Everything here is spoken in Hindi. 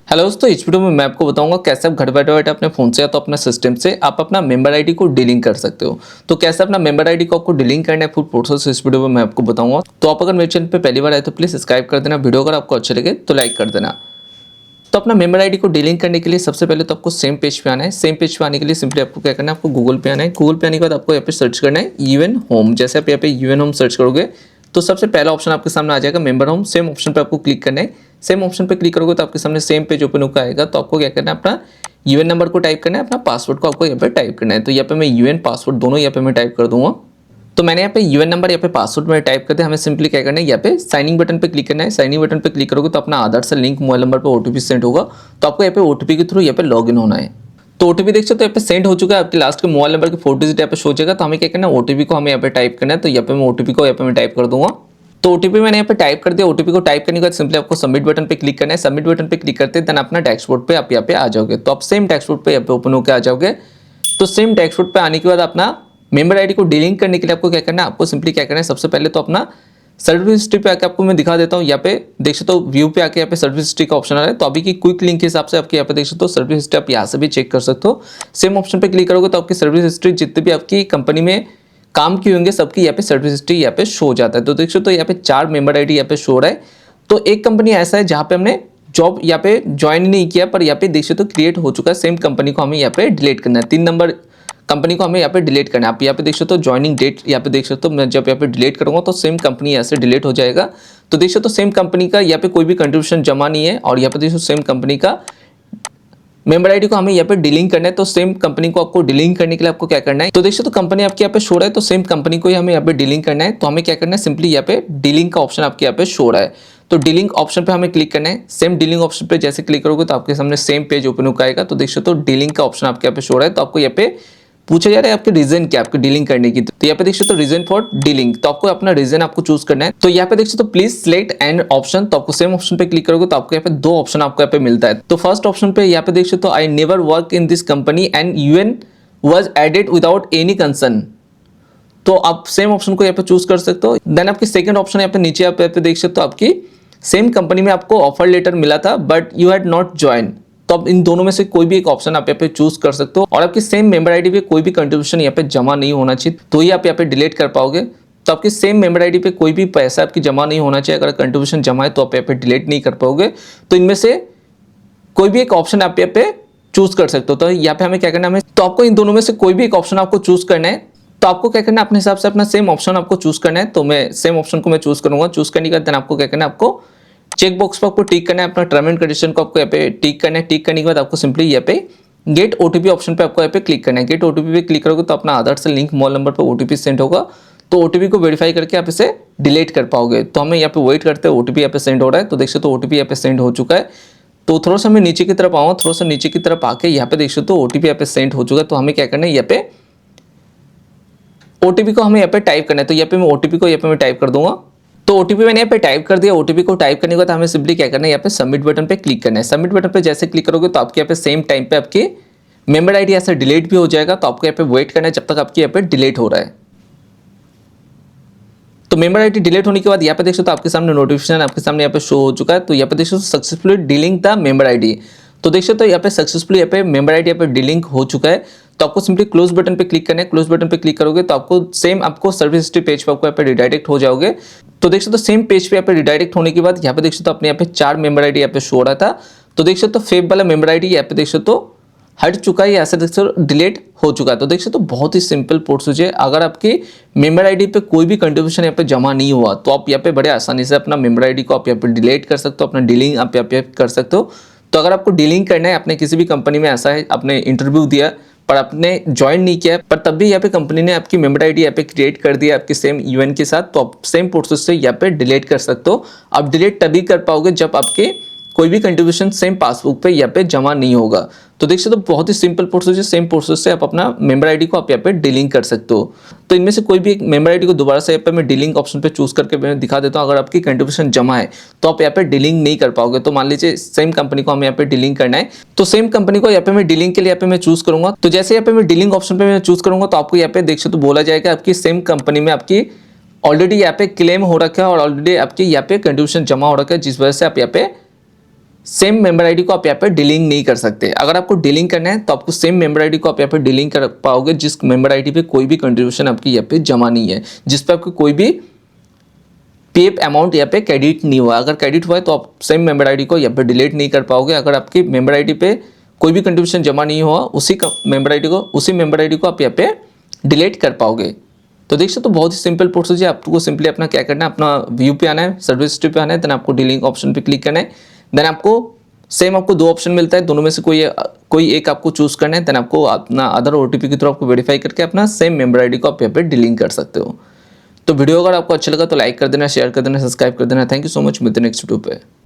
हेलो दोस्तों, इस वीडियो में मैं आपको बताऊंगा कैसे आप घर बैठे बैठे अपने फ़ोन से या तो अपने सिस्टम से आप अपना मेंबर आईडी को डिलीट कर सकते हो। तो कैसे अपना मेंबर आईडी को आपको डिलीट करना है फुल प्रोसेस इस वीडियो में मैं आपको बताऊंगा। तो आप अगर मेरे चैनल पे पहली बार आए तो प्लीज़ सब्सक्राइब कर देना। वीडियो अगर आपको अच्छे लगे तो लाइक कर देना। तो अपना मेंबर आईडी को डिलीट करने के लिए सबसे पहले तो आपको सेम पेज पे आना है। सेम पेज पे आने के लिए सिंपली आपको क्या करना है, आपको गूगल पे आना है। गूगल पे आने के बाद आपको यहाँ पे सर्च करना है यूएन होम। जैसे आप यहाँ पे यूएन होम सर्च करोगे तो सबसे पहला ऑप्शन आपके सामने आ जाएगा मेंबर होम। सेम ऑप्शन पे आपको क्लिक करना है। सेम ऑप्शन पे क्लिक करोगे तो आपके सामने सेम पेज ओपन होकर आएगा। तो आपको क्या करना है, अपना यूएन नंबर को टाइप करना है, अपना पासवर्ड को आपको यहाँ पे टाइप करना है। तो यहाँ पे मैं यूएन पासवर्ड दोनों यहाँ पे मैं टाइप कर दूंगा। तो मैंने यहाँ पे यूएन नंबर यहाँ पे पासवर्ड में टाइप करते हैं। हमें सिंपली क्या करना है, यहाँ पे साइनिंग बटन पे क्लिक करना है। साइनिंग बटन पे क्लिक करोगे तो अपना आधार से लिंक मोबाइल नंबर पे ओटीपी सेंड होगा। तो आपको यहाँ पे ओटीपी के थ्रू यहाँ पे लॉग इन होना है। तो ओटीपी देख सकते हो यहाँ पे सेंड हो चुका है। आपके लास्ट के मोबाइल नंबर के 4 डिजिट यहाँ पे शो हो जाएगा। तो हमें क्या करना है, ओटीपी को हमें यहाँ पे टाइप करना है। तो यहाँ पे मैं ओटीपी को यहाँ पे मैं टाइप कर दूंगा। तो ओटीपी मैंने यहाँ पे टाइप कर दिया। ओटीपी को टाइप करने के बाद सिंपली आपको सबमिट बटन पे क्लिक करना है। सबमिट बटन पे क्लिक करते हैं देन अपना डैशबोर्ड पे आप यहाँ पे आ जाओगे। तो आप सेम डैशबोर्ड पे यहाँ पे ओपन होकर आ जाओगे। तो सेम डैशबोर्ड पे आने के बाद अपना मेंबर आईडी को डिलीट करने के लिए आपको क्या करना है, आपको सिंपली क्या करना है, सबसे पहले तो अपना सर्विस हिस्ट्री पे आके आपको मैं दिखा देता हूँ। यहाँ पे देख सकते हो व्यू पे आके यहाँ पे सर्विस हिस्ट्री का ऑप्शन आ रहा है। तो अभी की क्विक लिंक के हिसाब से आपके यहाँ पे देख सकते हो सर्विस हिस्ट्री आप यहाँ से भी चेक कर सकते हो। सेम ऑप्शन पे क्लिक करोगे तो आपकी सर्विस हिस्ट्री जितने भी आपकी कंपनी में काम किए होंगे सबकी यहाँ पे सर्विस हिस्ट्री यहाँ पे शो हो जाता है। तो देख सकते हो यहाँ पे 4 मेंबर आईडी यहाँ पे शो हो रहा है। तो एक कंपनी ऐसा है जहाँ पे हमने जॉब यहाँ पे ज्वाइन नहीं किया पर यहाँ पे देख सकते हो क्रिएट हो चुका है। सेम कंपनी को हमें यहाँ पे डिलीट करना है। 3 नंबर कंपनी को हमें यहाँ पे डिलीट करना है। आप यहाँ पे देख सकते हो ज्वाइनिंग डेट यहाँ पे देख सकते हो। मैं जब यहाँ पे डिलीट करूंगा तो सेम कंपनी यहाँ से डिलीट हो जाएगा। तो देख सकते हो सेम कंपनी का यहाँ पे कोई भी कंट्रीब्यूशन जमा नहीं है। और यहाँ पे देख सकते हो सेम कंपनी का मेंबर आईडी को हमें यहाँ पे डिलीट करना है। तो सेम कंपनी को आपको डिलीट करने के लिए आपको क्या करना है, तो देखिए तो कंपनी आपके यहाँ पे शो रहा है। तो सेम कंपनी को ही हमें यहाँ पे डिलीट करना है। तो हमें क्या करना है, सिंपली यहाँ पे डिलीट का ऑप्शन आपके यहाँ पे शो रहा है। तो डिलीट ऑप्शन पे हमें क्लिक करना है। सेम डिलीट ऑप्शन पे जैसे क्लिक करोगे तो आपके सामने सेम पेज ओपन होकर आएगा। तो देखिए तो डिलीट का ऑप्शन आपके यहाँ पे शो रहा है। तो आपको यहाँ पे पूछा जा रहा है आपके रीजन क्या, आपके डीलिंग करने की। तो यहाँ पे देख सकते हो रीजन फॉर डीलिंग। तो आपको अपना रीजन आपको चूज करना है। तो यहाँ पे देख सकते हो प्लीज सिलेक्ट एंड ऑप्शन। तो आपको सेम ऑप्शन पे क्लिक करोगे तो आपको यहाँ पे 2 ऑप्शन आपको यहाँ पे मिलता है। तो फर्स्ट ऑप्शन पे यहाँ पे देख सकते हो I never work in this company and UN was added without any concern. तो आप सेम ऑप्शन को यहाँ पे चूज कर सकते हो। देन आपकी सेकंड ऑप्शन यहाँ पे नीचे आप यहाँ पे देख सकते हो आपकी सेम कंपनी में आपको ऑफर लेटर मिला था but you had not join. तो अब इन दोनों में से कोई भी एक ऑप्शन आप यहाँ पे चूज कर सकते हो। और आपकी सेम मेंबर आईडी पे कोई भी कंट्रीब्यूशन यहाँ पे जमा नहीं होना चाहिए, तो ही आप यहाँ पे डिलीट कर पाओगे। तो आपकी सेम मेंबर आईडी पे कोई भी पैसा आपकी जमा नहीं होना चाहिए। अगर कंट्रीब्यूशन जमा है तो आप यहाँ पे डिलीट नहीं कर पाओगे। तो इनमें से कोई भी एक ऑप्शन आप यहाँ पे चूज कर सकते हो। तो यहाँ पे हमें क्या करना है, तो आपको इन दोनों में से कोई भी एक ऑप्शन आपको चूज करना है। तो आपको क्या करना है, अपने हिसाब से अपना सेम ऑप्शन आपको चूज करना है। तो मैं सेम ऑप्शन को मैं चूज करूंगा। चूज करने के बाद आपको क्या करना है, आपको चेक बॉक्स पर आपको टिक करना है। अपना टर्म एंड कंडीशन को आपको यहाँ पे टिक करना है। टिक करने के बाद आपको सिंपली यहाँ पे गेट ओटीपी ऑप्शन पे आपको यहाँ पे क्लिक करना है। गेट ओटीपी पे क्लिक करोगे तो अपना आधार से लिंक मोबाइल नंबर पर ओटीपी सेंड होगा। तो ओटीपी को वेरीफाई करके आप इसे डिलीट कर पाओगे। तो हमें यहाँ पे वेट करते हैं, ओटीपी यहाँ पे सेंड हो रहा है। तो देख सकते हो ओटीपी यहाँ पे सेंड हो चुका है। तो थोड़ा सा मैं नीचे की तरफ आऊँगा, थोड़ा सा नीचे की तरफ आके यहाँ पे देख सकते हो ओटीपी यहाँ पे सेंड हो चुका है। तो हमें क्या करना है, यहाँ पे ओटीपी को हमें यहाँ पे टाइप करना है। तो यहाँ पे मैं ओटीपी को यहाँ पे मैं टाइप कर दूंगा। तो ओटीपी मैंने यहाँ पे टाइप कर दिया। ओटीपी को टाइप करने के बाद हमें सिंपली क्या करना है, यहाँ पे सबमिट बटन पे क्लिक करना है। सबमिट बटन पे जैसे क्लिक करोगे तो आपके यहाँ पे सेम टाइम पे आपकी मेंबर आईडी ऐसे डिलीट भी हो जाएगा। तो आपको यहाँ पे वेट करना है जब तक आपके यहाँ पे डिलीट हो रहा है। तो मेंबर आईडी डिलीट होने के बाद यहाँ पे देख सकते हो आपके सामने नोटिफिकेशन आपके सामने यहाँ पे शो हो चुका है। तो यहाँ पे देख सकते हो successfully delete the member ID. तो देख सकते हो यहाँ पे सक्सेसफुली यहाँ पे मेंबर आईडी यहाँ पे डिलीट हो चुका है। तो आपको सिंपली क्लोज बटन पे क्लिक करना है। क्लोज बटन पे क्लिक करोगे तो आपको सेम आपको सर्विस हिस्ट्री पेज पे आपको यहाँ पे रिडायरेक्ट हो जाओगे। तो देख सकते हो सेम पेज पे यहाँ पे रिडायरेक्ट होने के बाद यहाँ पे देख सकते हो अपने यहाँ पे 4 मेंबर आईडी यहाँ पे शो हो रहा था। तो देख सकते हो फेब वाला मेंबर आईडी यहाँ पे देख सकते हो हट चुका है, ऐसे देख सकते हो डिलीट हो चुका है। तो देख सकते हो बहुत ही सिंपल प्रोसेस है। अगर आपकी मेंबर आईडी पे कोई भी कंट्रीब्यूशन यहाँ पे जमा नहीं हुआ तो आप यहाँ पे बड़े आसानी से अपना मेंबर आईडी को आप यहाँ पे डिलीट कर सकते हो, अपना डीलिंग आप यहाँ पे कर सकते हो। तो अगर आपको डीलिंग करना है, आपने किसी भी कंपनी में ऐसा है आपने इंटरव्यू दिया पर आपने ज्वाइन नहीं किया पर तब भी यहाँ पे कंपनी ने आपकी मेंबर आईडी यहाँ पे क्रिएट कर दिया आपके सेम यूएन के साथ, तो आप सेम प्रोसेस से यहाँ पे डिलीट कर सकते हो। आप डिलीट तभी कर पाओगे जब आपके कोई भी कंट्रीब्यूशन सेम पासबुक पे यहाँ पे जमा नहीं होगा। तो देख सकते हो बहुत ही सिंपल प्रोसेस है। सेम प्रोसेस से आप अपना मेंबर आईडी को आप यहाँ पे डिलीट कर सकते हो। तो इनमें से कोई भी एक मेंबर आईडी को दोबारा से यहाँ पे मैं डिलीट ऑप्शन पे चूज करके मैं दिखा देता हूँ। अगर आपकी कंट्रीब्यूशन जमा है तो आप यहाँ पे डिलीट नहीं कर पाओगे। तो मान लीजिए सेम कंपनी को हमें यहाँ पे डिलीट करना है। तो सेम कंपनी को यहाँ पे मैं डिलीट के लिए यहाँ पे मैं चूज करूंगा। तो जैसे यहाँ पे मैं डिलीट ऑप्शन पे मैं चूज करूंगा तो आपको यहाँ पे देख सकते हो बोला जाएगा आपकी सेम कंपनी में आपकी ऑलरेडी यहाँ पे क्लेम हो रखा है और ऑलरेडी आपकी यहाँ पे कंट्रीब्यूशन जमा हो रखा है, जिस वजह से आप यहाँ पे सेम मेंबर आईडी को आप यहाँ पे डिलीट नहीं कर सकते। अगर आपको डिलीट करना है तो आपको सेम मेंबर आईडी को आप यहाँ पे डिलीट कर पाओगे जिस मेंबर आईडी पे कोई भी कंट्रीब्यूशन आपकी यहाँ पे जमा नहीं है, जिस पे आपको कोई भी पीएफ अमाउंट यहाँ पे क्रेडिट नहीं हुआ। अगर क्रेडिट हुआ है तो आप सेम मेंबर आईडी को यहाँ पे डिलीट नहीं कर पाओगे। अगर आपकी मेंबर आईडी पे कोई भी कंट्रीब्यूशन जमा नहीं हुआ उसी मेंबर आईडी को आप यहाँ पे डिलीट कर पाओगे। तो देख सकते हो बहुत ही सिंपल प्रोसेस है। आपको सिंपली अपना क्या करना है, अपना व्यू पे आना है, सर्विस हिस्ट्री पे आना है, देन आपको डिलीट ऑप्शन पे क्लिक करना है। देन आपको सेम आपको दो ऑप्शन मिलता है, दोनों में से कोई एक आपको चूज करना है। देन आपको अपना अदर ओटीपी के थ्रू आपको वेरीफाई करके अपना सेम मेंबर आईडी को आप यहाँ पे डिलीट कर सकते हो। तो वीडियो अगर आपको अच्छा लगा तो लाइक कर देना, शेयर कर देना, सब्सक्राइब कर देना। Thank you so much. मिलते हैं नेक्स्ट वीडियो पे।